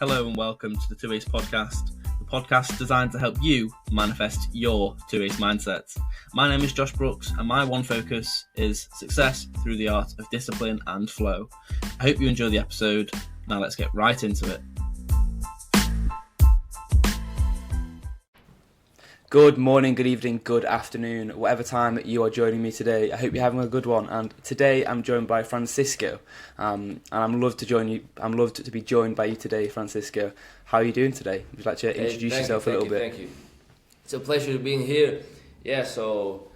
Hello and welcome to the Two Ace Podcast, the podcast designed to help you manifest your Two Ace mindsets. My name is Josh Brooks and my one focus is success through the art of discipline and flow. I hope you enjoy the episode. Now let's get right into it. Good morning, good evening, good afternoon, whatever time you are joining me today. I hope you're having a good one. And today I'm joined by Francisco, and I'm loved to be joined by you today, Francisco. How are you doing today? Would you like to introduce yourself a little bit? Thank you. It's a pleasure being here. Yeah, so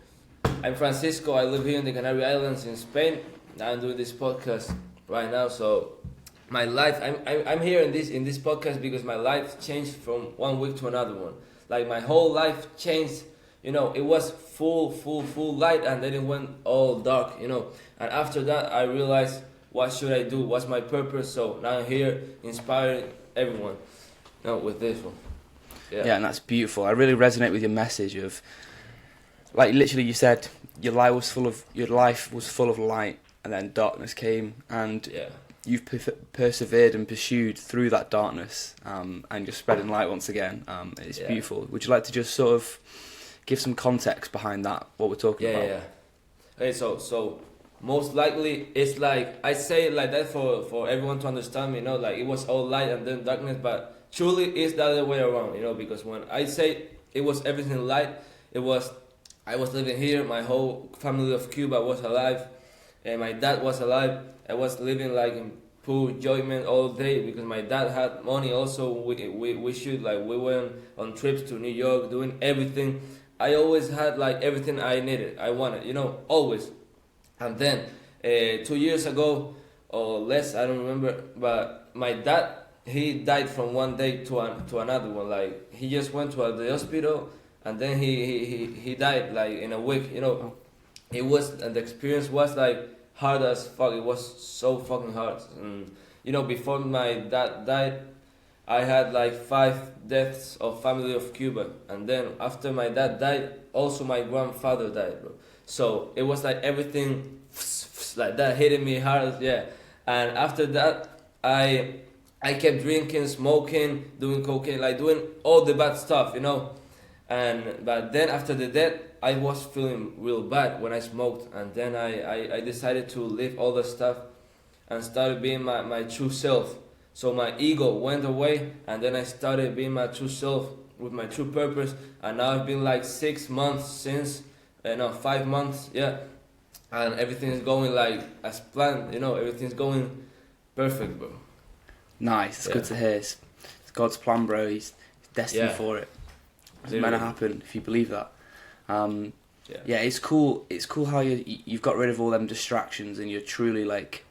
I'm Francisco. I live here in the Canary Islands in Spain. I'm doing this podcast right now. So my life, I'm here in this podcast because my life changed from one week to another one. Like my whole life changed, it was full light and then it went all dark, And after that I realized, what should I do? What's my purpose? So now I'm here inspiring everyone, with this one. Yeah, and that's beautiful. I really resonate with your message of, like literally you said, your life was full of light and then darkness came and you've persevered and pursued through that darkness, and you're spreading light once again. It's beautiful. Would you like to just sort of give some context behind that, what we're talking about? Yeah. Okay, so most likely it's like, I say it like that for everyone to understand me, like it was all light and then darkness, but truly it's the other way around, because when I say it was everything light, I was living here, my whole family of Cuba was alive, and my dad was alive. I was living like in pure enjoyment all day because my dad had money also. We went on trips to New York, doing everything. I always had like everything I needed, I wanted, always. And then 2 years ago or less, I don't remember, but my dad, he died from one day to another one. Like he just went to the hospital and then he died like in a week. It was, and the experience was like hard as fuck. It was so fucking hard. And before my dad died, I had like 5 deaths of family of Cuba, and then after my dad died, also my grandfather died, bro. So it was like everything like that hitting me hard, And after that, I kept drinking, smoking, doing cocaine, like doing all the bad stuff, But then after the death, I was feeling real bad when I smoked, and then I decided to leave all the stuff and started being my true self. So my ego went away, and then I started being my true self with my true purpose. And now it's been like 6 months since, 5 months, and everything is going like as planned. Everything's going perfect, bro. Nice, it's good to hear. It's God's plan, bro. He's destined for it. It's meant to happen if you believe that. It's cool. It's cool how you've got rid of all them distractions and you're truly like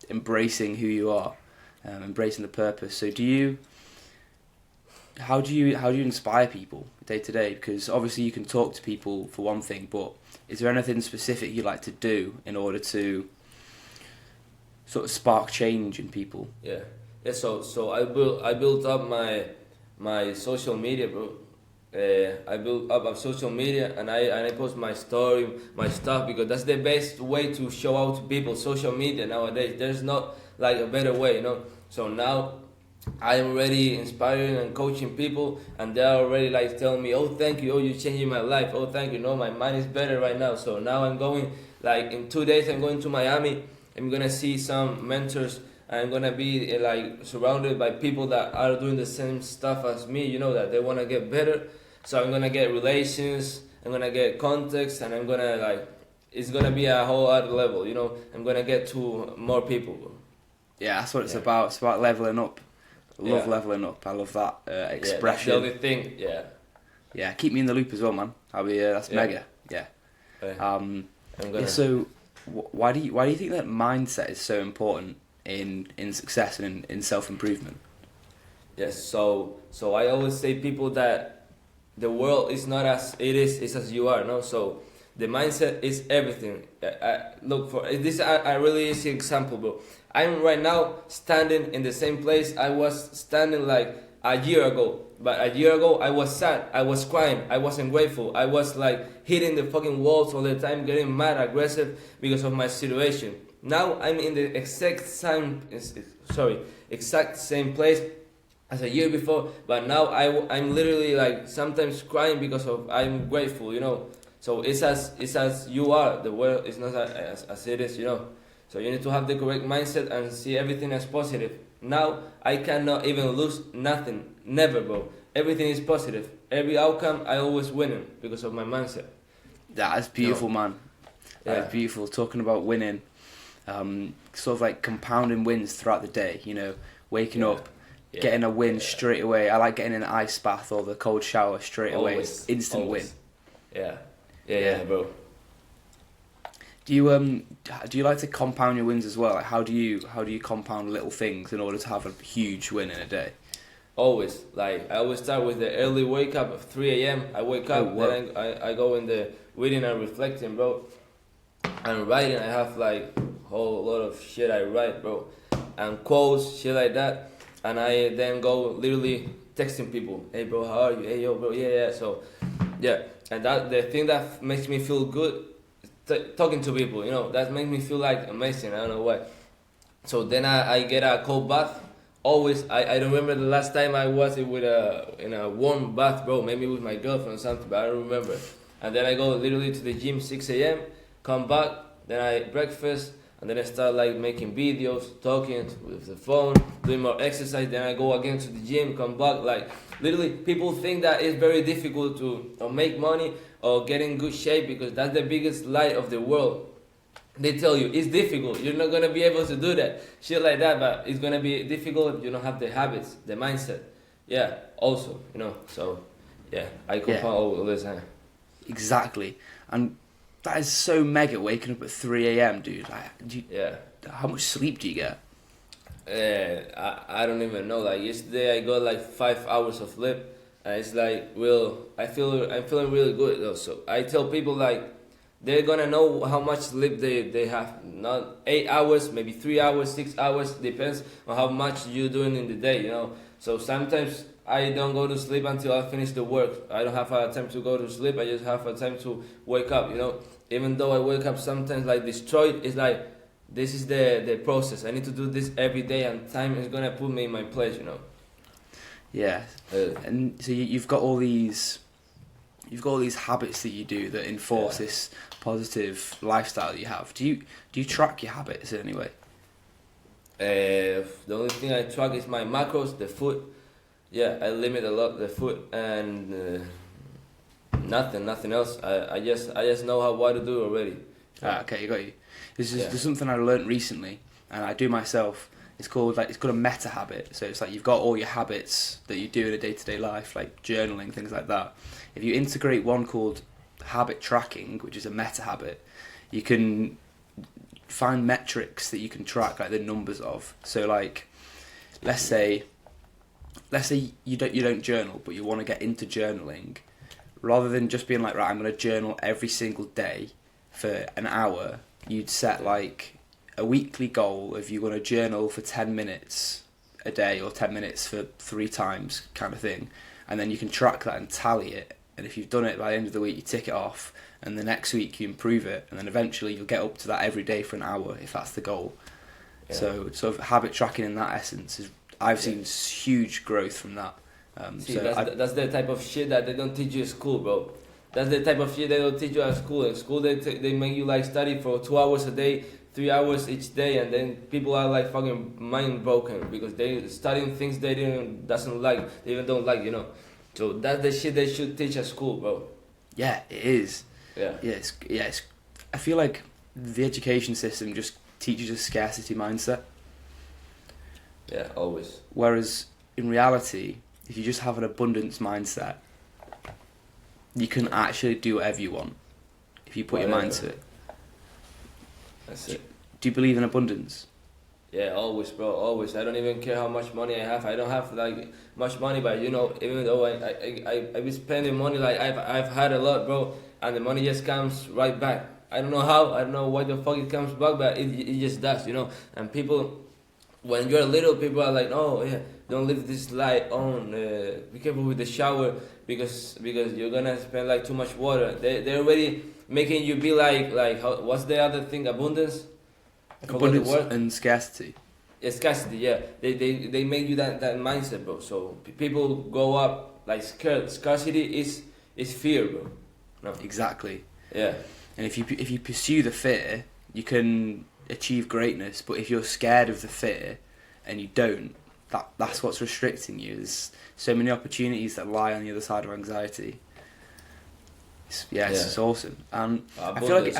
embracing who you are, embracing the purpose. So how do you inspire people day to day? Because obviously you can talk to people for one thing, but is there anything specific you like to do in order to sort of spark change in people? So I built up my social media, bro. I built up a social media and I post my story, my stuff, because that's the best way to show out to people. Social media nowadays, there's not like a better way, So now I am already inspiring and coaching people, and they're already like telling me, oh thank you, oh you're changing my life, oh thank you, my mind is better right now. So now I'm going, like in 2 days I'm going to Miami. I'm gonna see some mentors. I'm gonna be like surrounded by people that are doing the same stuff as me, that they wanna get better. So I'm gonna get relations, I'm gonna get context, and I'm gonna it's gonna be a whole other level, I'm gonna get to more people. Yeah, that's what it's about. It's about leveling up. I love leveling up. I love that expression. Yeah, that's the only thing. Yeah, keep me in the loop as well, man. I'll be that's mega. Yeah. So, why do you think that mindset is so important in success and in self-improvement? Yes, so I always say people that the world is not as it is, it's as you are, So the mindset is everything. Look for this a really easy example, bro. I'm right now standing in the same place I was standing like a year ago. But a year ago, I was sad. I was crying. I wasn't grateful. I was like hitting the fucking walls all the time, getting mad, aggressive because of my situation. Now I'm in the exact same place as a year before. But now I'm literally like sometimes crying because of I'm grateful, you know. So it's as you are. The world is not as it is, you know. So you need to have the correct mindset and see everything as positive. Now I cannot even lose nothing. Never, bro. Everything is positive. Every outcome I always winning because of my mindset. That's beautiful, No. man. That's beautiful. Talking about winning, sort of like compounding wins throughout the day. You know, waking up, getting a win straight away. I like getting in an ice bath or the cold shower straight away. Instant win. Yeah, bro. Do you like to compound your wins as well? Like how do you compound little things in order to have a huge win in a day? Always. Like I always start with the early wake up of 3 a.m. I wake up, then I go in the reading and reflecting, bro. And writing, I have like a whole lot of shit I write, bro. And quotes, shit like that. And I then go literally texting people. Hey, bro, how are you? Hey, yo, bro, yeah. So, yeah. And that the thing that makes me feel good, talking to people, you know, that makes me feel like amazing. I don't know why. So then I get a cold bath. Always, I don't remember the last time I was in a warm bath, bro. Maybe with my girlfriend or something, but I don't remember. And then I go literally to the gym 6 a.m. Come back, then I breakfast, and then I start like making videos, talking with the phone, doing more exercise. Then I go again to the gym, come back. Like literally, people think that it's very difficult to make money or get in good shape because that's the biggest lie of the world. They tell you it's difficult. You're not gonna be able to do that, shit like that. But it's gonna be difficult if you don't have the habits, the mindset. Yeah, also, you know. So, yeah, I compound all this. Exactly, and that is so mega. Waking up at 3 a.m., dude. Like, how much sleep do you get? I don't even know. Like yesterday, I got like 5 hours of sleep, and it's like I'm feeling really good though. So I tell people like they're gonna know how much sleep they have. Not 8 hours, maybe 3 hours, 6 hours. Depends on how much you're doing in the day. You know. So sometimes I don't go to sleep until I finish the work. I don't have a time to go to sleep. I just have a time to wake up. You know. Even though I wake up sometimes like destroyed, it's like this is the process. I need to do this every day, and time is gonna put me in my place, you know. Yeah, and so you've got all these habits that you do that enforce this positive lifestyle that you have. Do you track your habits in any way? The only thing I track is my macros, the food. Yeah, I limit a lot the food and. Nothing else. I just know what to do already. Okay, you got you. There's something I learnt recently, and I do myself. It's called a meta habit. So it's like you've got all your habits that you do in a day-to-day life, like journaling, things like that. If you integrate one called habit tracking, which is a meta habit, you can find metrics that you can track, like the numbers of. So like, let's say you don't journal, but you want to get into journaling. Rather than just being like, right, I'm going to journal every single day for an hour, you'd set like a weekly goal of you want to journal for 10 minutes a day or 10 minutes for 3 times kind of thing. And then you can track that and tally it. And if you've done it by the end of the week, you tick it off. And the next week you improve it. And then eventually you'll get up to that every day for an hour if that's the goal. Yeah. So sort of habit tracking in that essence, I've seen huge growth from that. See, that's the type of shit that they don't teach you at school, bro. That's the type of shit they don't teach you at school. In school, they make you like study for 2 hours a day, 3 hours each day, and then people are like fucking mind broken because they studying things they don't like, you know. So that's the shit they should teach at school, bro. Yeah, it is. Yeah. It's I feel like the education system just teaches a scarcity mindset. Yeah, always. Whereas in reality, if you just have an abundance mindset, you can actually do whatever you want if you put your mind to it. That's it. Do you believe in abundance? Yeah, always, bro, always. I don't even care how much money I have. I don't have like much money, but you know, even though I be spending money like I've had a lot, bro, and the money just comes right back. I don't know how, I don't know why the fuck it comes back, but it just does, you know. And people when you're little, people are like, oh yeah, don't leave this light on. Be careful with the shower because you're gonna spend like too much water. They're already making you be like what's the other thing? Abundance. I forgot Abundance the word. and scarcity. Yeah, scarcity. Yeah, they make you that mindset, bro. So people go up like scared. Scarcity is fear, bro. No. Exactly. Yeah. And if you pursue the fear, you can achieve greatness. But if you're scared of the fear and you don't, that's what's restricting you. There's so many opportunities that lie on the other side of anxiety. It's awesome. And I feel like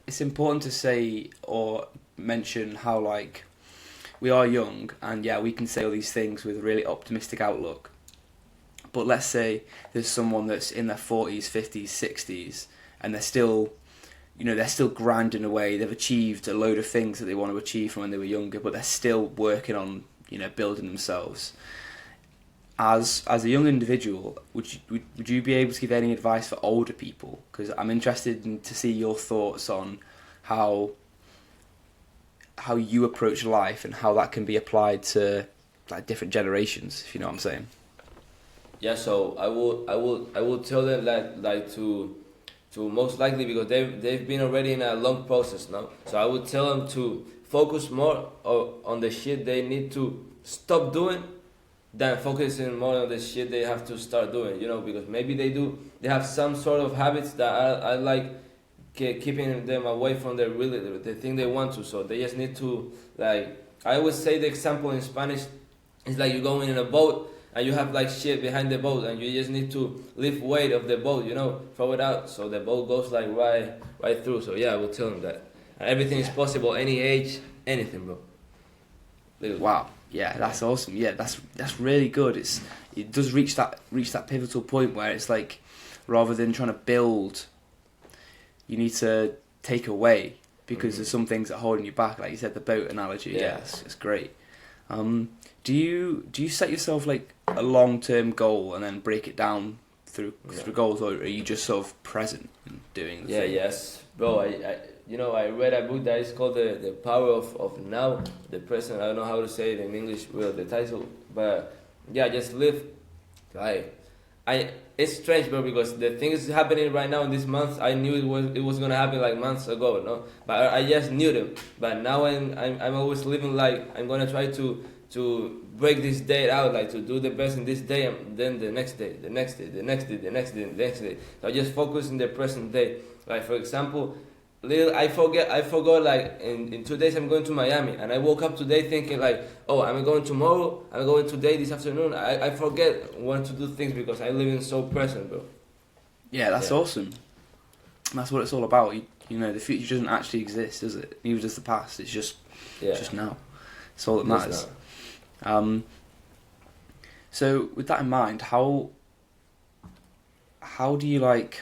it's important to say or mention how like we are young, and yeah, we can say all these things with a really optimistic outlook. But let's say there's someone that's in their 40s, 50s, 60s, and they're still grinding away. They've achieved a load of things that they want to achieve from when they were younger, but they're still working on, building themselves. As a young individual, would you be able to give any advice for older people? Because I'm interested to see your thoughts on how you approach life and how that can be applied to like different generations, if you know what I'm saying. Yeah, so I will tell them like to most likely, because they've been already in a long process now. So I would tell them to focus more on the shit they need to stop doing than focusing more on the shit they have to start doing. Because maybe they have some sort of habits that are like keeping them away from the thing they want to. So they just need to, like, I always say the example in Spanish is like you going in a boat and you have like shit behind the boat and you just need to lift weight of the boat, throw it out so the boat goes like right through. So yeah, I will tell them that. And everything is possible, any age, anything, bro. Literally. Wow. Yeah, that's awesome. Yeah, that's really good. It does reach that pivotal point where it's like, rather than trying to build, you need to take away, because there's some things that are holding you back. Like you said, the boat analogy. Yeah, it's great. Do you set yourself like a long-term goal and then break it down through goals, or are you just sort of present and doing the thing? Yes, bro. I read a book that is called the Power of Now, the present. I don't know how to say it in English with the title, but yeah, just live. It's strange, bro, because the things happening right now in this month, I knew it was gonna happen like months ago, no? But I just knew them. But now I'm always living like I'm gonna try to break this day out, like to do the best in this day, and then the next day, the next day, the next day, the next day, the next day. So I just focus in the present day. Like for example, I forgot like in 2 days I'm going to Miami, and I woke up today thinking like, oh, I'm going tomorrow, I'm going today, this afternoon. I forget when to do things because I live in so present, bro. Yeah, that's awesome. That's what it's all about. The future doesn't actually exist, does it? Neither does the past. It's just now. It's all that matters. So with that in mind, how do you like?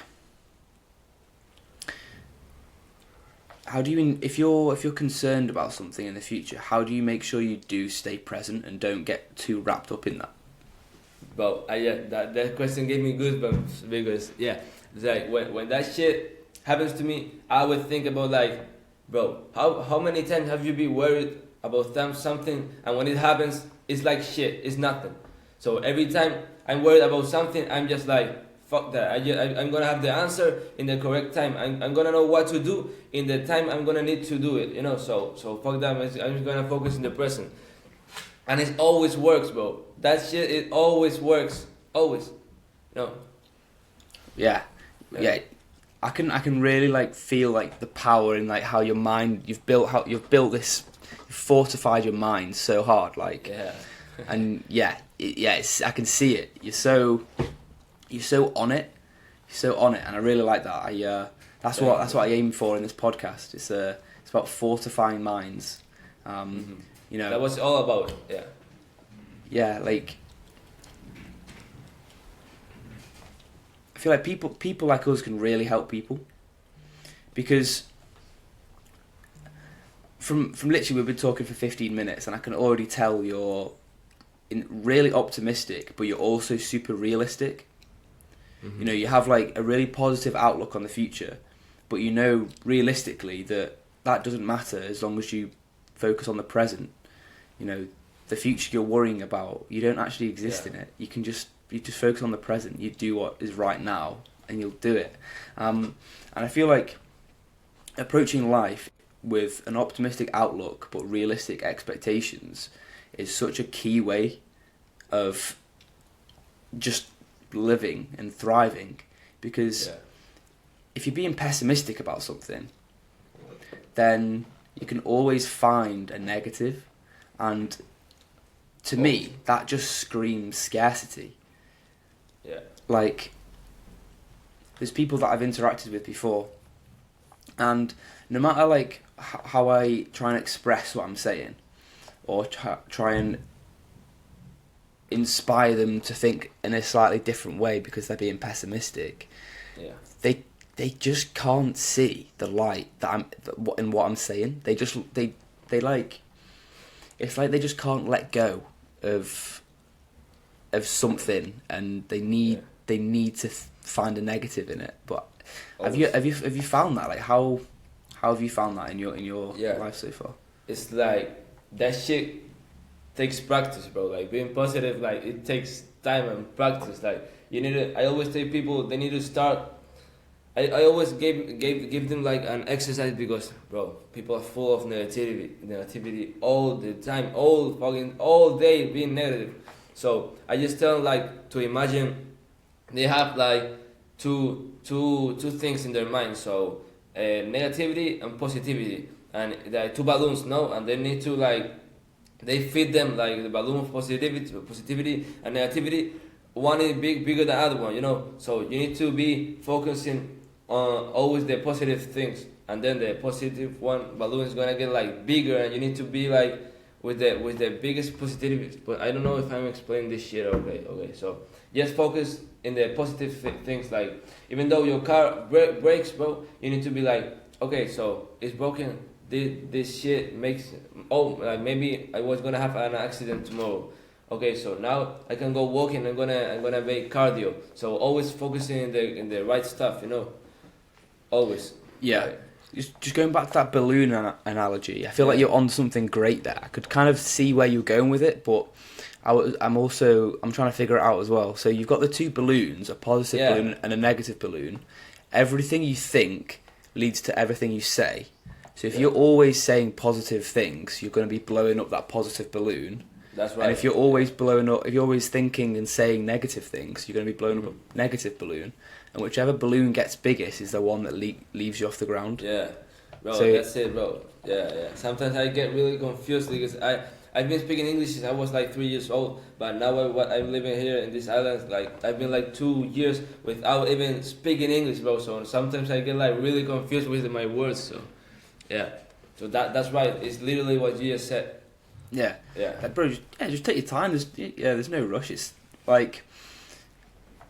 How do you, if you're concerned about something in the future, how do you make sure you do stay present and don't get too wrapped up in that? Bro, that question gave me goosebumps because it's like when that shit happens to me, I would think about like, bro, how many times have you been worried about something, and when it happens, it's like shit, it's nothing. So every time I'm worried about something, I'm just like, fuck that. I'm gonna have the answer in the correct time. I'm gonna know what to do in the time I'm gonna need to do it. So fuck that. I'm just gonna focus in the present, and it always works, bro. That shit, it always works, always. Yeah. I can really like feel like the power in like how your mind you've built this, you've fortified your mind so hard, like. Yeah. And I can see it. You're so on it, and I really like that. That's what I aim for in this podcast. It's about fortifying minds. That was all about. Yeah, like I feel like people like us can really help people, because from literally we've been talking for 15 minutes, and I can already tell you're really optimistic, but you're also super realistic. You have like a really positive outlook on the future, but realistically that doesn't matter as long as you focus on the present. the future you're worrying about, you don't actually exist in it. You just focus on the present. You do what is right now, and you'll do it. And I feel like approaching life with an optimistic outlook but realistic expectations is such a key way of just living and thriving, because if you're being pessimistic about something, then you can always find a negative, and to me that just screams scarcity. Like, there's people that I've interacted with before, and no matter like how I try and express what I'm saying, or try and inspire them to think in a slightly different way because they're being pessimistic, they just can't see the light in what I'm saying. They like, it's like they just can't let go of something, and they need to find a negative in it. But have you found that? Like, how have you found that in your life so far? It's like that shit takes practice, bro. Like, being positive, like, it takes time and practice. Like, you need to. I always tell people they need to start. I always give them like an exercise, because, bro, people are full of negativity all the time, all day being negative. So I just tell them, like, to imagine they have like two things in their mind. So negativity and positivity, and there are two balloons, no, and they need to, like, they feed them like the balloon of positivity and negativity. One is bigger than the other one, So you need to be focusing on always the positive things, and then the positive one balloon is gonna get like bigger, and you need to be like with the biggest positivity. But I don't know if I'm explaining this shit. Okay. So just focus in the positive things. Like, even though your car breaks, bro, you need to be like, okay, so it's broken. This shit makes, like, maybe I was gonna have an accident tomorrow. Okay, so now I can go walking. I'm gonna make cardio. So always focusing in the right stuff, Always. Yeah. Just going back to that balloon analogy, I feel like you're on something great there. I could kind of see where you're going with it, but I'm trying to figure it out as well. So you've got the two balloons, a positive balloon and a negative balloon. Everything you think leads to everything you say. So if you're always saying positive things, you're going to be blowing up that positive balloon. That's right. And if you're always thinking and saying negative things, you're going to be blowing up a negative balloon. And whichever balloon gets biggest is the one that leaves you off the ground. Yeah, bro, that's it, bro. Yeah. Sometimes I get really confused, because I've been speaking English since I was like 3 years old, but now I'm living here in this island, like, I've been like 2 years without even speaking English, bro. So sometimes I get like really confused with my words. So yeah, so that's right. It's literally what you just said. Yeah. Bro, just take your time. There's no rush. It's like,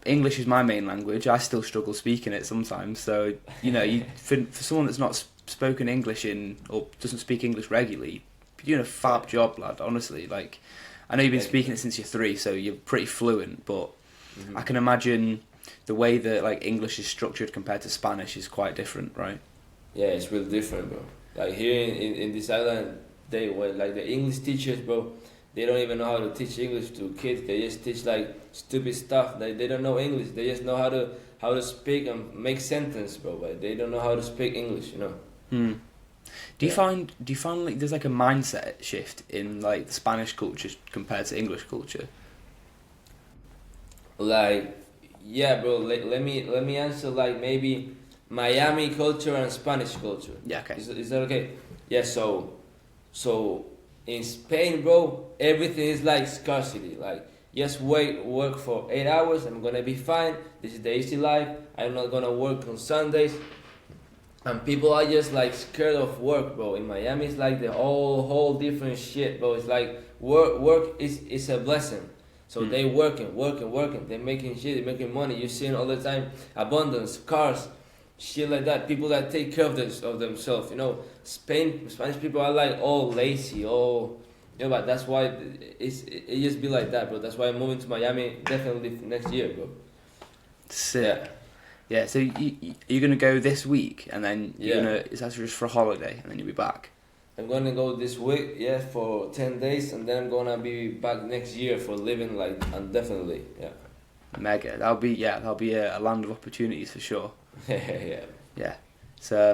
English is my main language. I still struggle speaking it sometimes. So, for someone that's not spoken English or doesn't speak English regularly, you're doing a fab job, lad. Honestly, like, I know you've been speaking it since you're 3, so you're pretty fluent. But I can imagine the way that, like, English is structured compared to Spanish is quite different, right? Yeah, it's really different, bro. Like, here in this island, the English teachers, bro, they don't even know how to teach English to kids. They just teach like stupid stuff. They don't know English. They just know how to speak and make sentence, bro. But they don't know how to speak English, Do you find like there's like a mindset shift in like the Spanish culture compared to English culture? Like, yeah, bro. Let me answer, like, maybe Miami culture and Spanish culture. Yeah, okay. Is that okay? Yeah. So in Spain, bro, everything is like scarcity. Like, just work for 8 hours. I'm gonna be fine. This is the easy life. I'm not gonna work on Sundays. And people are just like scared of work, bro. In Miami, it's like the whole different shit, bro. It's like work is a blessing. So they working. They're making shit. They're making money. You're seeing all the time abundance, cars, shit like that. People that take care of themselves. Spanish people are like all lazy, but that's why it just be like that, bro. That's why I'm moving to Miami definitely next year, bro. Sick. Yeah, so you're going to go this week, and then is that just for a holiday, and then you'll be back? I'm gonna go this week, yeah, for 10 days, and then I'm gonna be back next year for living like indefinitely. Yeah. Mega. That'll be a land of opportunities for sure. Yeah. Yeah. So,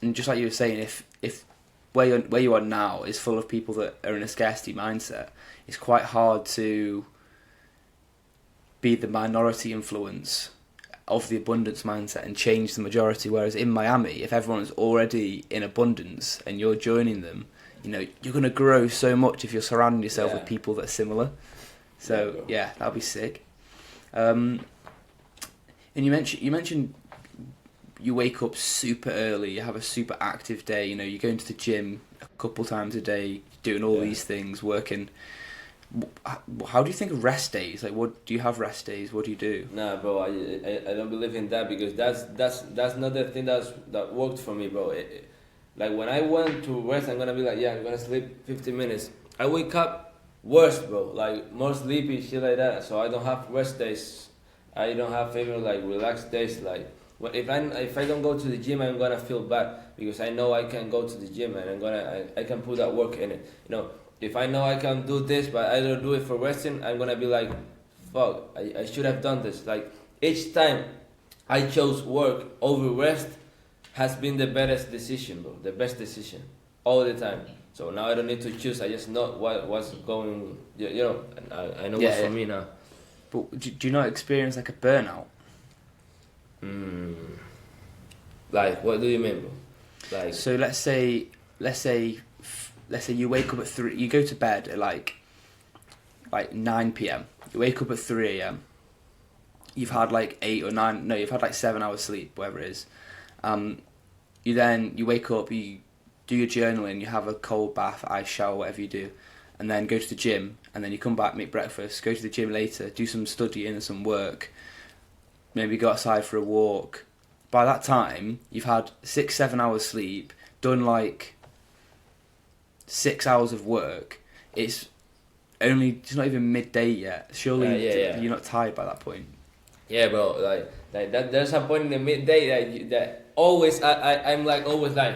and just like you were saying, if where you are now is full of people that are in a scarcity mindset, it's quite hard to be the minority influence of the abundance mindset and change the majority. Whereas in Miami, if everyone's already in abundance and you're joining them, you know, you're going to grow so much if you're surrounding yourself with people that are similar. So yeah, that'll be sick. And you mentioned you wake up super early, you have a super active day, you know, you're going to the gym a couple times a day, doing all these things, working. How do you think of rest days? Like, what do you have rest days? What do you do? Nah, bro, I don't believe in that, because that's not the thing that worked for me, bro. Like when I went to rest, I'm gonna be like, yeah, I'm gonna sleep 15 minutes. I wake up worse, bro, like more sleepy, shit like that. So I don't have rest days. I don't have even like relaxed days. Like if I don't go to the gym, I'm gonna feel bad, because I know I can go to the gym and I can put that work in it. You know, if I know I can do this, but I don't do it for resting, I'm gonna be like, fuck, I should have done this. Like each time I chose work over rest has been the best decision, bro. The best decision all the time. So now I don't need to choose. I just know what's going. You know, and I know what's for me now. But do you not experience like a burnout? Like, what do you mean, bro? Like, so let's say you wake up at 3. You go to bed at like 9 p.m. You wake up at 3 a.m. You've had like 8 or 9. No, you've had like 7 hours sleep, whatever it is. You wake up, you do your journaling, you have a cold bath, ice shower, whatever you do, and then go to the gym, and then you come back, make breakfast, go to the gym later, do some studying and some work, maybe go outside for a walk. By that time, you've had 6-7 hours sleep, done like 6 hours of work. It's not even midday yet. Surely you're not tired by that point. Yeah, bro. Like that. There's a point in the midday that always I'm like always like,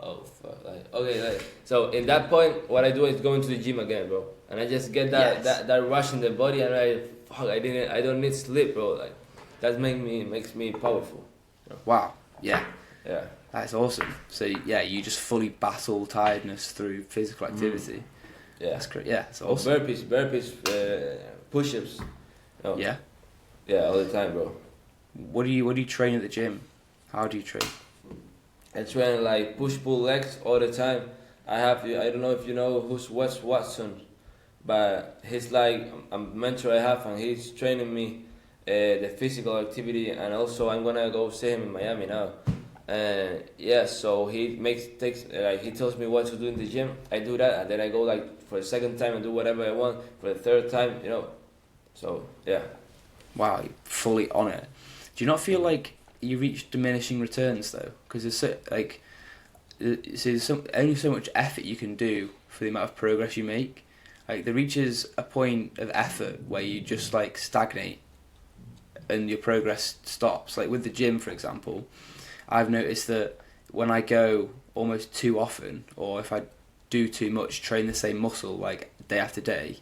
oh fuck, like okay, like so in that point, what I do is go into the gym again, bro, and I just get that rush in the body, and I don't need sleep, bro. Like that makes me powerful. You know? Wow. Yeah. Yeah. That's awesome. So yeah, you just fully battle tiredness through physical activity. Yeah. That's great. Yeah, it's awesome. Burpees, push-ups. You know? Yeah. Yeah, all the time, bro. What do you train at the gym? How do you train? I train like push-pull legs all the time. I don't know if you know who's Wes Watson, but he's like a mentor I have, and he's training me the physical activity, and also I'm gonna go see him in Miami now. And yeah, so he tells me what to do in the gym. I do that, and then I go like for the second time and do whatever I want for the third time, you know. So yeah. Wow, you're fully on it. Do you not feel like you reach diminishing returns though? Because there's only so much effort you can do for the amount of progress you make. Like there reaches a point of effort where you just like stagnate, and your progress stops. Like with the gym, for example, I've noticed that when I go almost too often, or if I do too much, train the same muscle like day after day,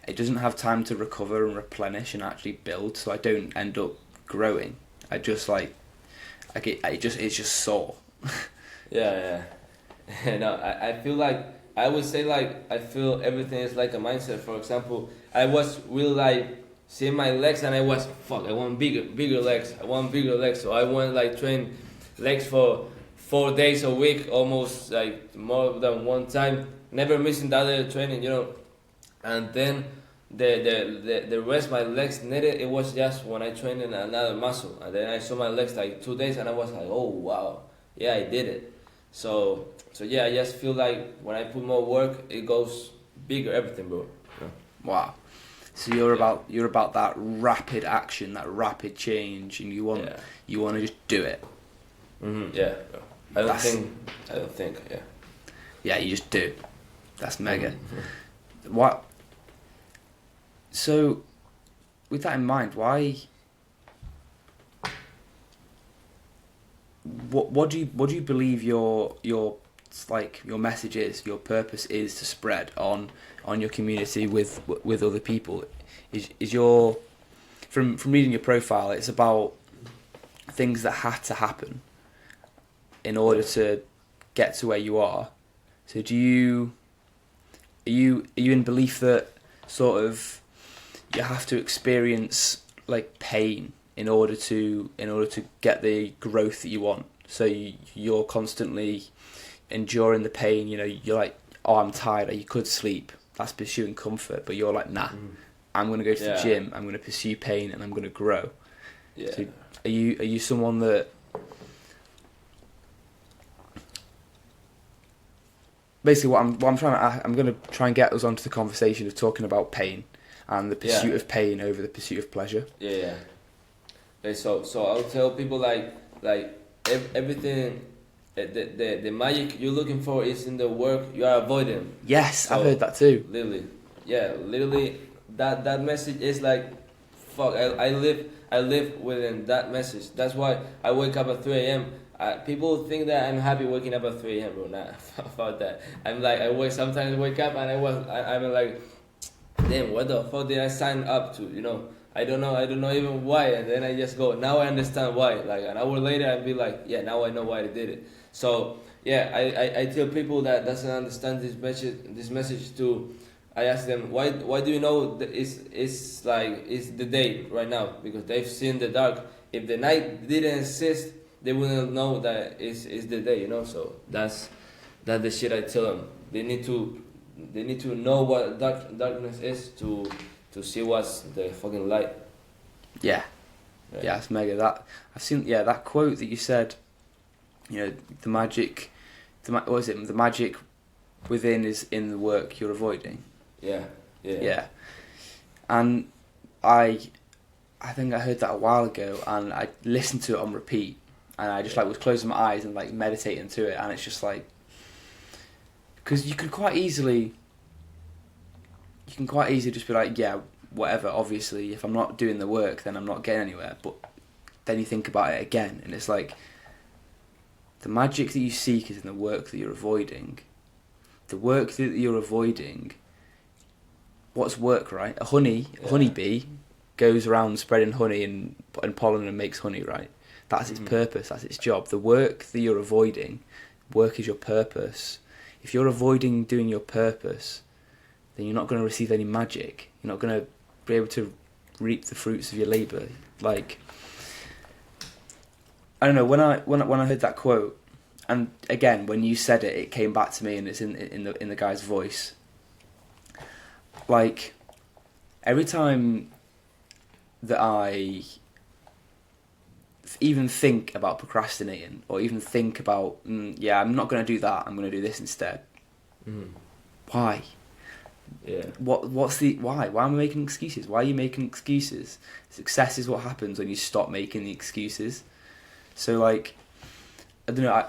it doesn't have time to recover and replenish and actually build, so I don't end up growing. I just it's just sore. Yeah. No, I feel like I would say like I feel everything is like a mindset. For example, I was really like seeing my legs, and I was I want bigger legs. I want bigger legs, so I want like train legs for 4 days a week, almost like more than one time, never missing the other training, you know. And then the rest my legs needed, it was just when I trained in another muscle, and then I saw my legs like 2 days, and I was like, oh wow, yeah, I did it. So yeah, I just feel like when I put more work, it goes bigger, everything, bro. Yeah. Wow. So you're about that rapid action, that rapid change, and you want to just do it. Yeah, bro. I don't think. Yeah. Yeah, you just do. That's mega. What? So, with that in mind, why? What do you believe your like your message is, your purpose is to spread on your community with other people. Is your from reading your profile, it's about things that had to happen in order to get to where you are. So are you in belief that sort of you have to experience like pain in order to get the growth that you want? So you're constantly enduring the pain. You know, you're like, oh, I'm tired. You could sleep. That's pursuing comfort. But you're like, nah. I'm gonna go to the gym. I'm gonna pursue pain, and I'm gonna grow. Yeah. So are you someone that basically I'm gonna try and get us onto the conversation of talking about pain and the pursuit of pain over the pursuit of pleasure. Yeah. Okay, so I'll tell people like everything. The magic you're looking for is in the work you are avoiding. Yes, So, I've heard that too. Literally, that message is like, fuck. I live within that message. That's why I wake up at 3 a.m. People think that I'm happy waking up at 3 a.m. bro. Nah, about that. I'm like sometimes wake up and I'm like, damn, what the fuck did I sign up to? You know, I don't know even why. And then I just go, now I understand why. Like an hour later, I'd be like, yeah, now I know why I did it. So yeah, I tell people that doesn't understand this message to. I ask them why do you know that it's the day right now, because they've seen the dark. If the night didn't exist, they wouldn't know that it's the day, you know. So that's the shit I tell them. They need to know what darkness is to see what's the fucking light. Yeah, it's mega. That I've seen. Yeah, that quote that you said. You know, the magic within is in the work you're avoiding. Yeah. And I think I heard that a while ago, and I listened to it on repeat, and I just like was closing my eyes and like meditating to it, and it's just like, because you can quite easily just be like, yeah, whatever. Obviously, if I'm not doing the work, then I'm not getting anywhere. But then you think about it again, and it's like, the magic that you seek is in the work that you're avoiding. The work that you're avoiding. What's work, right? A honeybee goes around spreading honey and pollen and makes honey, right? That's its purpose. That's its job. The work that you're avoiding, work is your purpose. If you're avoiding doing your purpose, then you're not going to receive any magic. You're not going to be able to reap the fruits of your labour. Like, I don't know, when I heard that quote, and again when you said it, it came back to me, and it's in the guy's voice. Like, every time that I even think about procrastinating, or even think about, I'm not going to do that, I'm going to do this instead. Why? Yeah. Why am I making excuses? Why are you making excuses? Success is what happens when you stop making the excuses. So like, I don't know,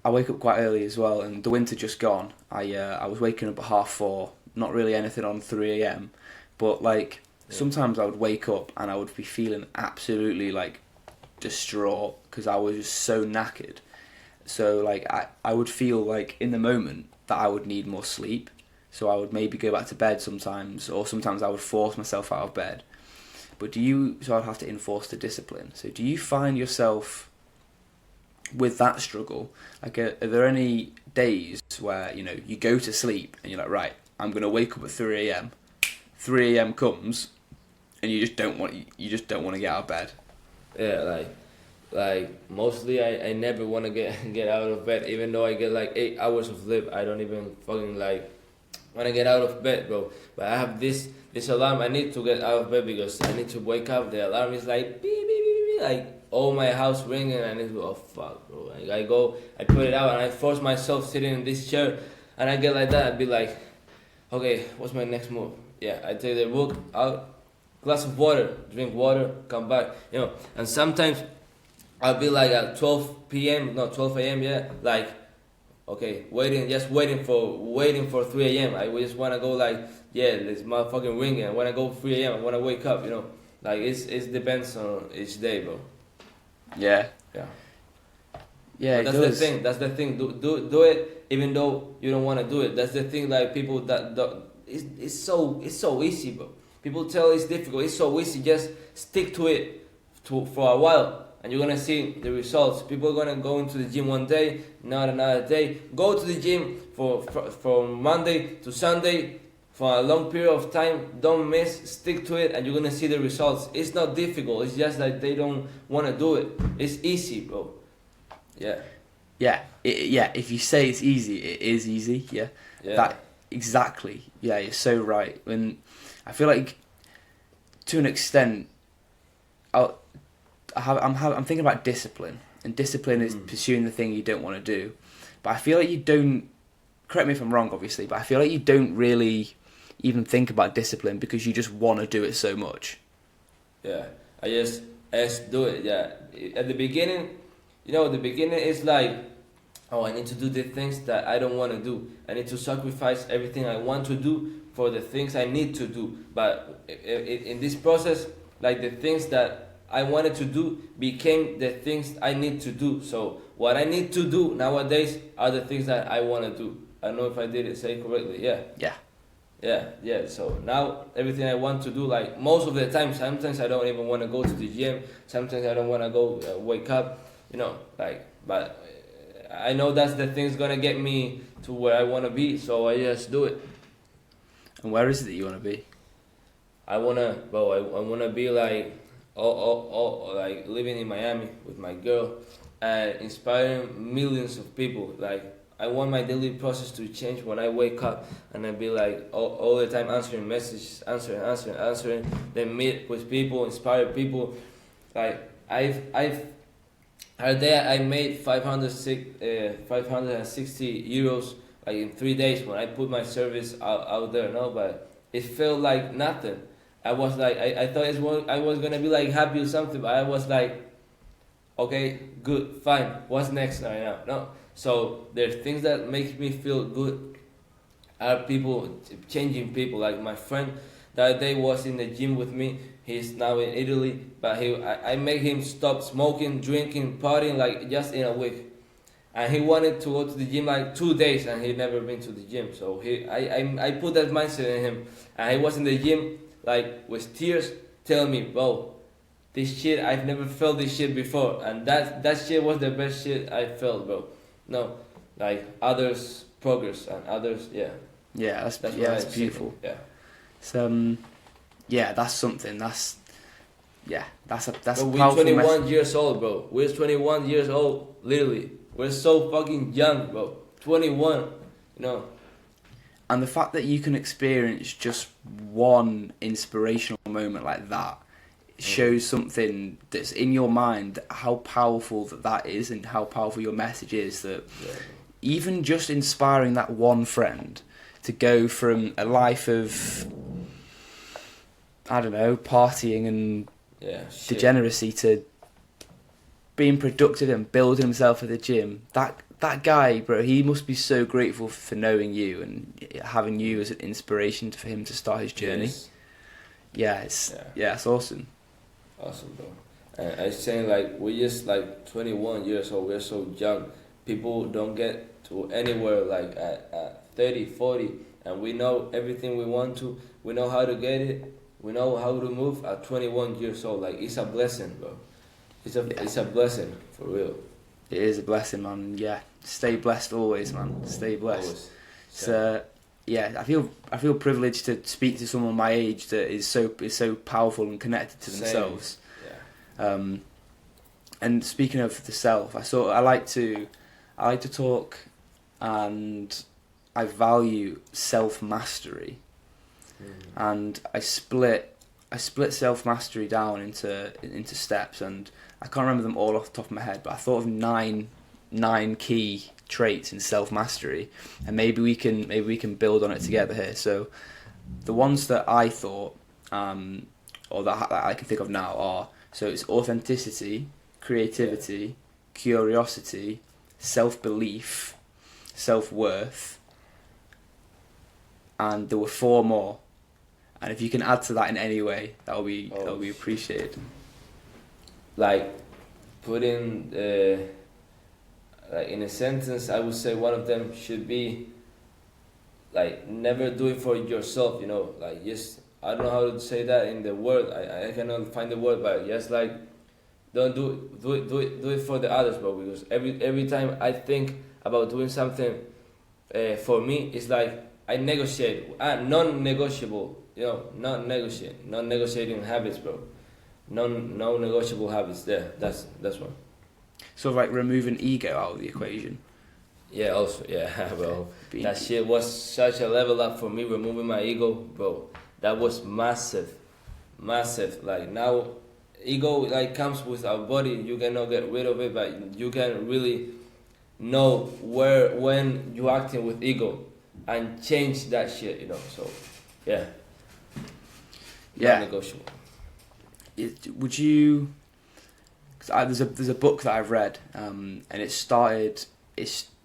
I wake up quite early as well, and the winter just gone. I was waking up at 4:30, not really anything on 3 a.m, but like sometimes I would wake up and I would be feeling absolutely like distraught because I was just so knackered. So like I would feel like in the moment that I would need more sleep, so I would maybe go back to bed sometimes, or sometimes I would force myself out of bed. But so I'd have to enforce the discipline. So do you find yourself with that struggle? Like, are there any days where, you know, you go to sleep and you're like, right, I'm going to wake up at 3 a.m. 3 a.m. comes and you just don't want to get out of bed? Yeah, like mostly I never want to get out of bed, even though I get like 8 hours of sleep. I don't even fucking like want to get out of bed, bro. But I have this alarm. I need to get out of bed because I need to wake up. The alarm is like beep, beep, beep, beep, like all my house ringing, and I need to go, oh fuck, bro. Like, I put it out, and I force myself sitting in this chair, and I get like that. I'd be like, okay, what's my next move? Yeah, I take the book out, glass of water, drink water, come back, you know. And sometimes I'll be like at 12 a.m. Yeah, like, okay, waiting for 3 a.m. I just wanna go like, yeah, this motherfucking ringing. I wanna go 3 a.m. I wanna wake up, you know. Like it depends on each day, bro. Yeah. Yeah. Yeah, But it does. That's the thing. Do it even though you don't want to do it. That's the thing. Like people it's so easy, bro. People tell it's difficult. It's so easy. Just stick to it for a while, and you're gonna see the results. People are gonna go into the gym one day, not another day. Go to the gym from Monday to Sunday for a long period of time. Don't miss. Stick to it, and you're gonna see the results. It's not difficult. It's just that they don't want to do it. It's easy, bro. Yeah. Yeah, yeah. If you say it's easy, it is easy. Yeah. Yeah. That exactly. Yeah, you're so right. When I feel like, to an extent, I'm thinking about discipline, and discipline is pursuing the thing you don't want to do. But I feel like you don't. Correct me if I'm wrong, obviously, but I feel like you don't really even think about discipline because you just want to do it so much. Yeah. I just do it. Yeah. At the beginning, the beginning is like, oh, I need to do the things that I don't want to do. I need to sacrifice everything I want to do for the things I need to do. But in this process, like the things that I wanted to do became the things I need to do. So what I need to do nowadays are the things that I want to do. I don't know if I did it say correctly. Yeah. Yeah. So now everything I want to do, like most of the time, sometimes I don't even want to go to the gym. Sometimes I don't want to go wake up. But I know that's the thing's gonna get me to where I want to be. So I just do it. And where is it that you want to be? I wanna be like like living in Miami with my girl and inspiring millions of people. Like I want my daily process to change when I wake up and I be like all the time answering messages, answering, then meet with people, inspire people. Like I've a day I made 560 euros like in 3 days when I put my service out there. No, but it felt like nothing. I was like, I thought I was gonna be like happy or something, but I was like, okay, good, fine. What's next right now? No. So there's things that make me feel good. Are people changing people? Like my friend that day was in the gym with me. He's now in Italy, but I made him stop smoking, drinking, partying like just in a week. And he wanted to go to the gym like 2 days, and he'd never been to the gym. So I put that mindset in him, and he was in the gym like with tears, telling me, "Bro, this shit I've never felt this shit before," and that shit was the best shit I felt, bro. No, like others progress and others, yeah. Yeah, that's beautiful. Yeah. So yeah, that's something. That's a But we're powerful 21 years old, bro. We're 21 years old, literally. We're so fucking young, bro. 21, And the fact that you can experience just one inspirational moment like that shows something that's in your mind, how powerful that is and how powerful your message is, that even just inspiring that one friend to go from a life of, I don't know, partying and degeneracy to being productive and building himself at the gym. That guy, bro, he must be so grateful for knowing you and having you as an inspiration for him to start his journey. Yes. It's awesome. Awesome, bro. And I was saying, like, we're just like 21 years old. We're so young. People don't get to anywhere like at 30, 40, and we know everything we want to. We know how to get it. We know how to move at 21 years old. Like, it's a blessing, bro. It's a blessing, for real. It is a blessing, man. Yeah, stay blessed always, man. Stay blessed. Always. So, yeah, I feel privileged to speak to someone my age that is so powerful and connected to themselves. Yeah. And speaking of the self, I like to talk, and I value self mastery, and I split self mastery down into steps, and I can't remember them all off the top of my head, but I thought of nine key traits in self mastery, and maybe we can build on it together here. So the ones that I thought, or that I can think of now are, so it's authenticity, creativity, curiosity, self-belief, self-worth, and there were 4 more. And if you can add to that in any way, that will be appreciated. Like putting like in a sentence, I would say one of them should be like never do it for yourself. You know, like just I don't know how to say that in the word. I cannot find the word, but just like don't do it for the others, bro. Because every time I think about doing something for me, it's like I negotiate, non-negotiable. You know, non-negotiating habits, bro. Non-negotiable habits. There, that's one. Sort of like removing ego out of the equation. Yeah, also, yeah, bro. That shit was such a level up for me, removing my ego, bro. That was massive. Like now, ego like comes with our body. You cannot get rid of it, but you can really know when you're acting with ego and change that shit, you know. So, yeah. Non-negotiable. Would you? Cause there's a book that I've read, and it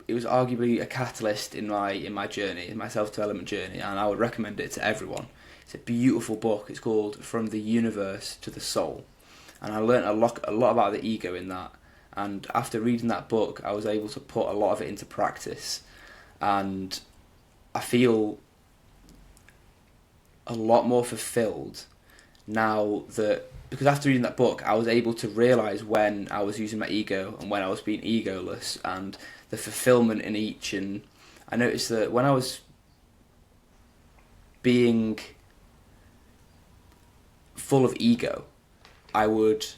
was arguably a catalyst in my journey, in my self-development journey, and I would recommend it to everyone. It's a beautiful book. It's called From the Universe to the Soul, and I learned a lot about the ego in that. And after reading that book, I was able to put a lot of it into practice, and I feel a lot more fulfilled now that, because after reading that book, I was able to realise when I was using my ego and when I was being egoless, and the fulfillment in each. And I noticed that when I was being full of ego, I wouldn't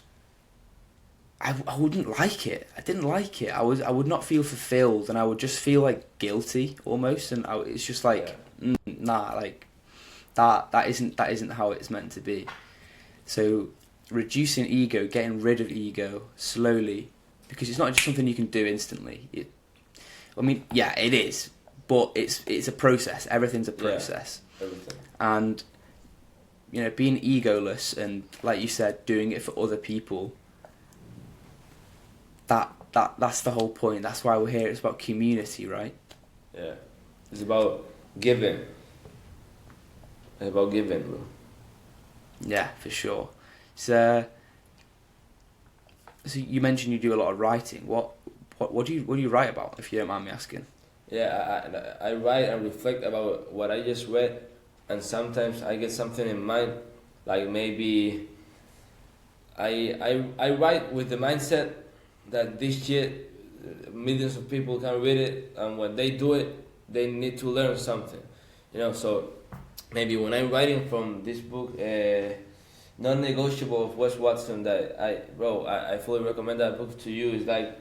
like it. I didn't like it. I would not feel fulfilled, and I would just feel like guilty almost. And it's just like, nah, like that isn't how it's meant to be. So reducing ego, getting rid of ego slowly, because it's not just something you can do instantly. It is, but it's a process. Everything's a process. Yeah, everything. And you know, being egoless and, like you said, doing it for other people. That's the whole point. That's why we're here. It's about community, right? Yeah, it's about giving. It's about giving, bro. Yeah, for sure. So you mentioned you do a lot of writing. What do you write about, if you don't mind me asking? Yeah, I write and reflect about what I just read, and sometimes I get something in mind, like maybe I write with the mindset that this shit, millions of people can read it, and when they do it, they need to learn something, you know. So maybe when I'm writing from this book, Non-Negotiable of Wes Watson, that I fully recommend that book to you. It's like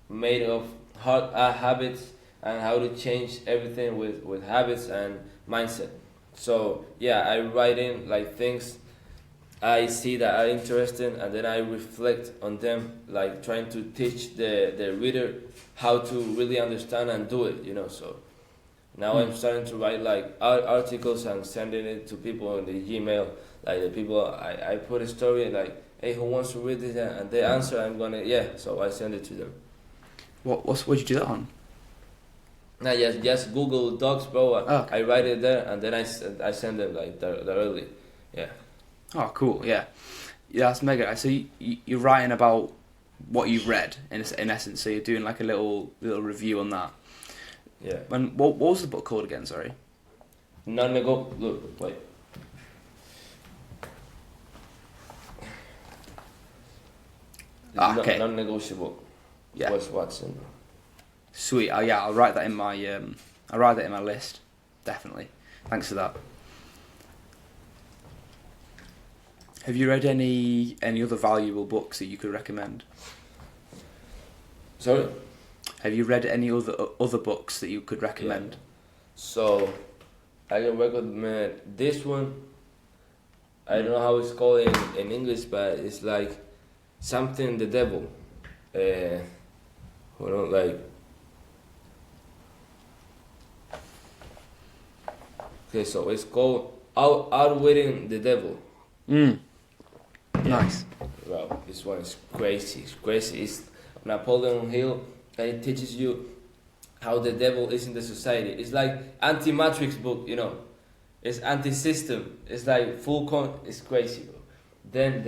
made of hard habits and how to change everything with habits and mindset. So yeah, I write in like things I see that are interesting, and then I reflect on them, like trying to teach the reader how to really understand and do it, you know. So now I'm starting to write like articles and sending it to people in the Gmail. Like the people, I put a story like, hey, who wants to read this? And they answer, I'm gonna, so I send it to them. What'd you do that on? Nah, just Google Docs, bro. Okay. I write it there, and then I send them like directly. Yeah. Oh, cool. Yeah, that's mega. So you're writing about what you've read in essence. So you're doing like a little review on that. Yeah. And what was the book called again? Sorry. Look, wait. Okay. Non-negotiable. Yeah. Wes Watson. Sweet. Oh yeah, I'll write that in my list. Definitely. Thanks for that. Have you read any other valuable books that you could recommend? Sorry? Have you read any other books that you could recommend? Yeah. So, I can recommend this one. I don't know how it's called in English, but it's like something the devil. Hold on, like. Okay, so it's called Outwitting the Devil. Nice. Wow, this one is crazy. It's crazy. It's Napoleon Hill, and it teaches you how the devil is in the society. It's like anti-matrix book, you know. It's anti-system. It's like it's crazy, bro. Then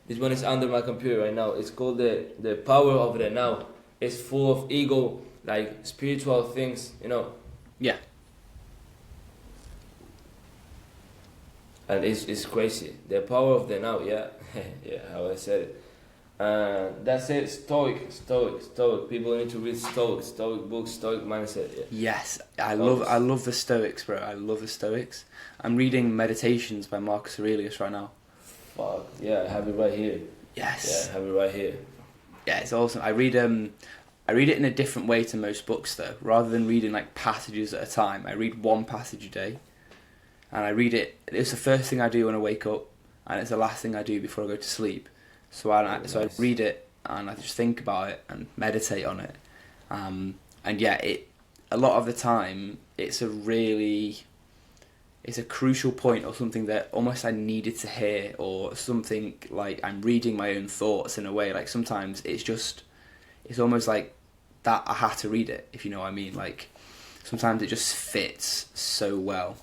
this one is under my computer right now. It's called the Power of the Now. is full of ego, like spiritual things, you know. Yeah. And it's crazy. The power of the now, yeah. Yeah, how I said it. That's it, Stoic. People need to read Stoic books, Stoic mindset, yeah. Yes, I love the Stoics, bro. I love the Stoics. I'm reading Meditations by Marcus Aurelius right now. Fuck, yeah, I have it right here. Yes. Yeah, I have it right here. Yeah, it's awesome. I read it in a different way to most books though. Rather than reading like passages at a time, I read one passage a day. And I read it. It's the first thing I do when I wake up, and it's the last thing I do before I go to sleep. So I read it, and I just think about it and meditate on it. And yeah, a lot of the time it's a crucial point or something that almost I needed to hear, or something like I'm reading my own thoughts in a way. Like sometimes it's almost like that I have to read it, if you know what I mean. Like sometimes it just fits so well.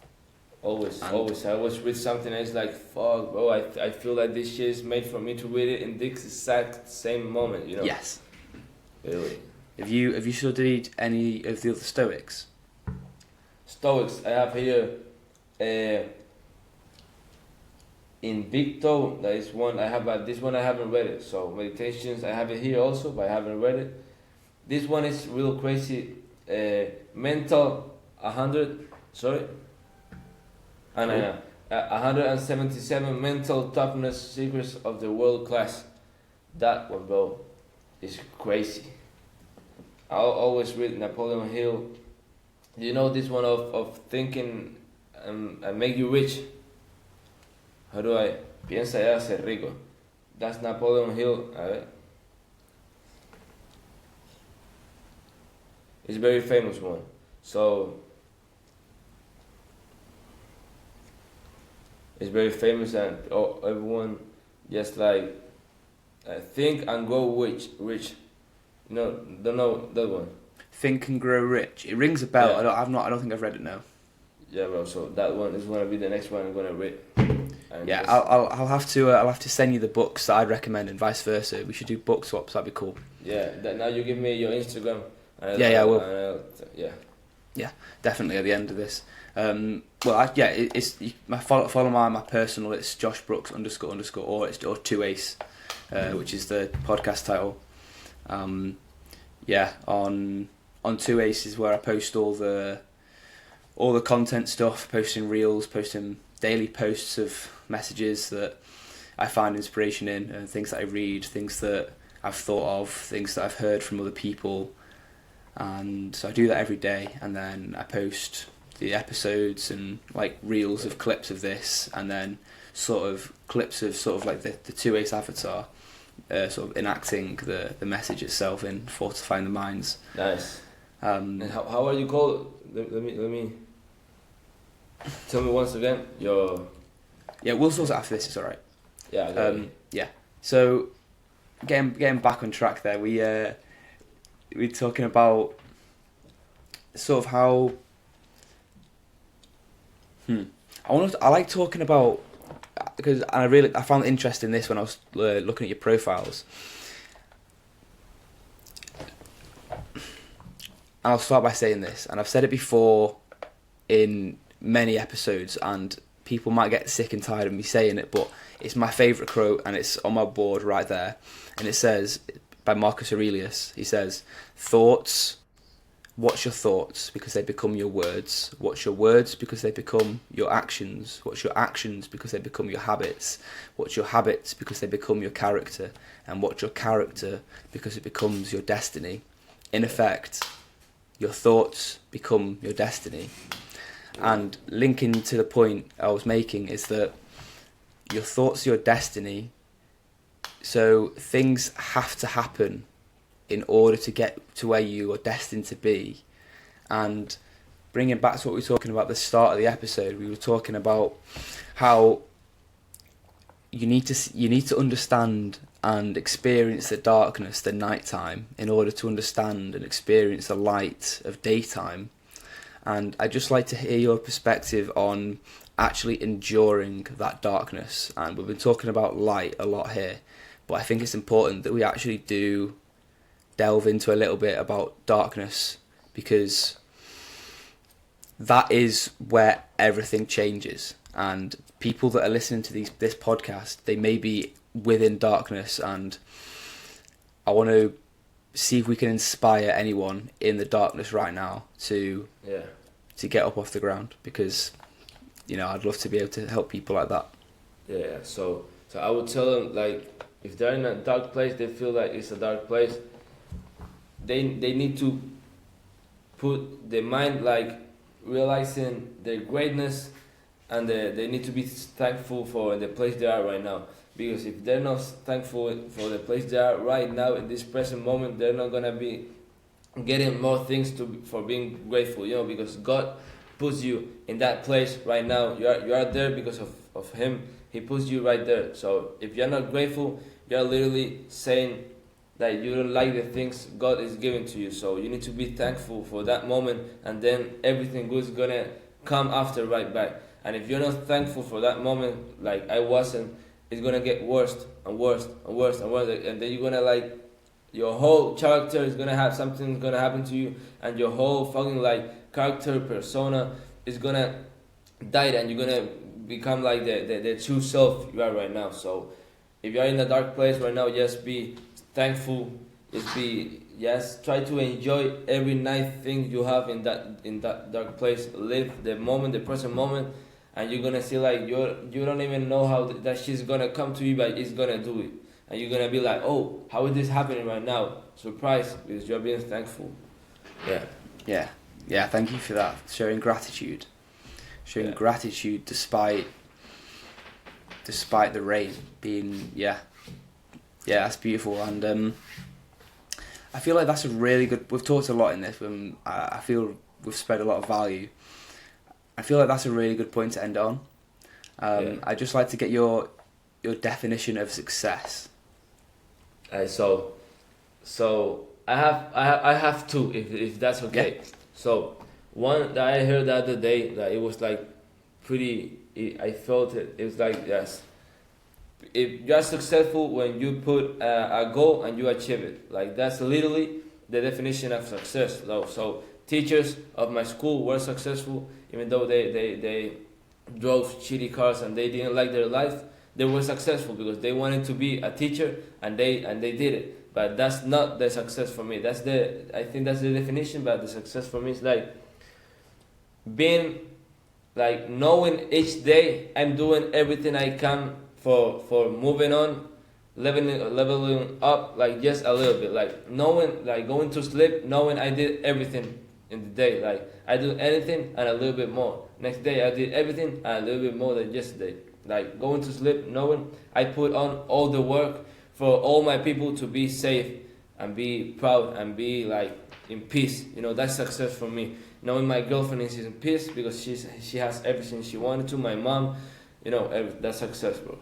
Always. I always read something and it's like, fuck, bro, I feel like this shit is made for me to read it in this exact same moment, you know? Yes. Really. Have you studied any of the other Stoics? Stoics, I have here, Invicto, that is one I have, but this one I haven't read it. So Meditations, I have it here also, but I haven't read it. This one is real crazy. Mental 100, sorry. And 177 mental toughness secrets of the world class. That one, bro, is crazy. I'll always read Napoleon Hill. You know this one of thinking and make you rich. How do I? Piensa y hace rico. That's Napoleon Hill. A ver. It's a very famous one. So it's very famous, and everyone just like think and grow rich. You know, don't know that one. Think and Grow Rich. It rings a bell. Yeah. I don't think I've read it now. Yeah, bro. So that one is gonna be the next one I'm gonna read. And Yeah, I'll have to send you the books that I'd recommend, and vice versa. We should do book swaps. That'd be cool. Yeah. Now you give me your Instagram. I will. Yeah. Yeah, definitely at the end of this. Follow my personal. It's Josh Brooks _ or 2ace, which is the podcast title. On 2ace is where I post all the content stuff, posting reels, posting daily posts of messages that I find inspiration in, and things that I read, things that I've thought of, things that I've heard from other people. And so I do that every day, and then I post the episodes and like reels of clips of this, and then sort of clips of sort of like the 2ace avatar, sort of enacting the message itself in fortifying the minds. Nice. And how are you called? Let me. Tell me once again your. Yeah, we'll sort it after this. It's all right. Yeah. Yeah. So, getting back on track there, we're talking about sort of how. I like talking about, because I found it interesting this when I was looking at your profiles. And I'll start by saying this, and I've said it before in many episodes, and people might get sick and tired of me saying it, but it's my favourite quote, and it's on my board right there. And it says, by Marcus Aurelius, he says, "Thoughts, watch your thoughts because they become your words. Watch your words because they become your actions. Watch your actions because they become your habits. Watch your habits because they become your character. And watch your character because it becomes your destiny." In effect, your thoughts become your destiny. And linking to the point I was making is that your thoughts are your destiny. So things have to happen in order to get to where you are destined to be. And bringing back to what we were talking about at the start of the episode, we were talking about how you need to understand and experience the darkness, the nighttime, in order to understand and experience the light of daytime. And I'd just like to hear your perspective on actually enduring that darkness. And we've been talking about light a lot here, but I think it's important that we actually do delve into a little bit about darkness, because that is where everything changes. And people that are listening to this podcast, they may be within darkness, and I want to see if we can inspire anyone in the darkness right now to get up off the ground, because I'd love to be able to help people like that. Yeah, so I would tell them, like, if they're in a dark place, they feel like it's a dark place, they need to put their mind, like, realizing their greatness, and they need to be thankful for the place they are right now. Because if they're not thankful for the place they are right now in this present moment, they're not gonna be getting more things for being grateful. Because God puts you in that place right now. You are there because of Him. He puts you right there. So if you're not grateful, you're literally saying that you don't like the things God is giving to you. So you need to be thankful for that moment, and then everything good is gonna come after right back. And if you're not thankful for that moment, like I wasn't, it's gonna get worse and worse and worse and worse, and then you're gonna, like, your whole character is gonna have something gonna happen to you, and your whole fucking, like, character persona is gonna die, and you're gonna become like the true self you are right now. So if you are in a dark place right now, just be thankful. Just try to enjoy every nice thing you have in that dark place. Live the moment, the present moment, and you're gonna see, like, you don't even know how that shit's gonna come to you, but it's gonna do it, and you're gonna be like, oh, how is this happening right now? Surprised, because you're being thankful. Yeah. Thank you for that. Showing gratitude despite the rain being that's beautiful. And I feel like that's a really good. We've talked a lot in this. I feel we've spread a lot of value. I feel like that's a really good point to end on. I'd just like to get your definition of success. So I have two, if that's okay. Yeah. So one that I heard the other day, that it was like I felt it. It was like, yes, if you are successful when you put a goal and you achieve it. Like, that's literally the definition of success. So teachers of my school were successful, even though they drove shitty cars and they didn't like their life. They were successful because they wanted to be a teacher, and they did it. But that's not the success for me. I think that's the definition. But the success for me is like being, like, knowing each day I'm doing everything I can for moving on, leveling up, like, just a little bit. Like, knowing, like, going to sleep, knowing I did everything in the day. Like, I do anything and a little bit more. Next day I did everything and a little bit more than yesterday. Like, going to sleep knowing I put on all the work for all my people to be safe and be proud and be, like, in peace. That's success for me. Knowing my girlfriend is in peace because she has everything she wanted to. My mom, that's success, bro.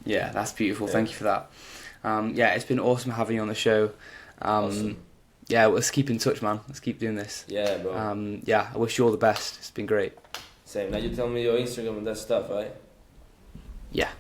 Yeah, that's beautiful. Yeah. Thank you for that. It's been awesome having you on the show. Awesome. Yeah, let's keep in touch, man. Let's keep doing this. Yeah, bro. I wish you all the best. It's been great. Same. Now you tell me your Instagram and that stuff, right? Yeah.